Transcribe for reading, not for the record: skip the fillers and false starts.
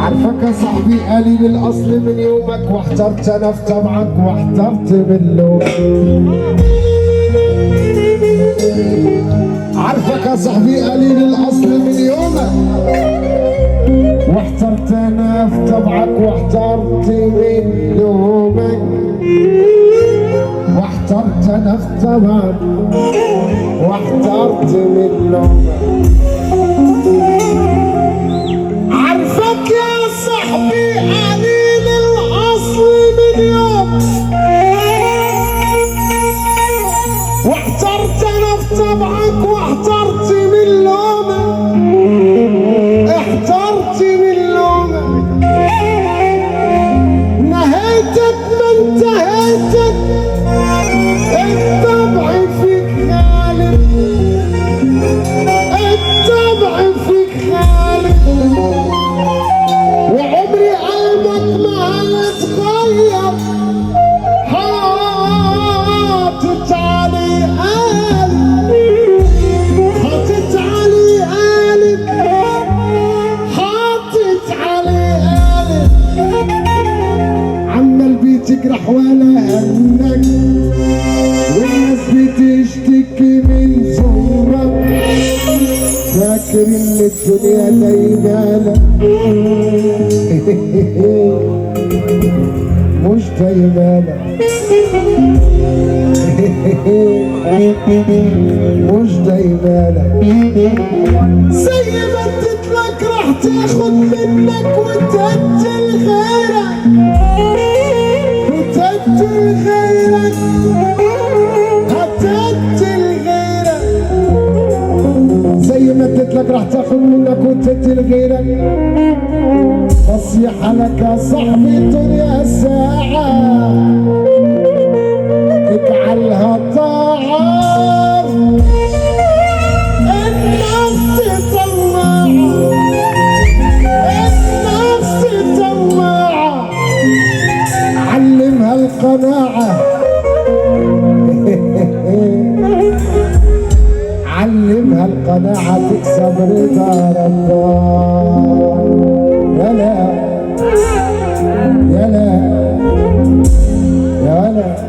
عارفك يا صاحبي قليل الاصل من يومك، واحترت انا في طبعك واحترت باللوم. عارفك يا صاحبي قليل الاصل من يومك، واحترت انا في طبعك واحترت من لومك. واحترت انا في طبعك واحترت من لومك. عارفك يا صاحبي قليل الاصل من يومك، واحترت انا في طبعك واحترت من لومك. احترت من لومك، نهيتك ما انتهيتك، الطبع فيك غالب، الطبع فيك غالب، وعمري قلبك ما هيتغير. حاطط علي قالب، حاطط علي قالب، حاطط علي قالب، عمال بتجرح ولا همك، والناس بتشتكي من ظلمك. فاكر ان الدنيا دايما مش دايما مش دايما زي ما اديتلك راح تاخد منك وتدي لغيرك، وتدي لغيرك، هتدي لغيرك. زي ما اديتلك راح تاخد منك وتدي لغيرك. نصيحة لك يا صاحبي الدنيا ساعة، اجعلها طاعة. النفس طماعة، النفس طماعة، علمها القناعة. علمها القناعة تكسب رضا ربها. يلا يلا يلا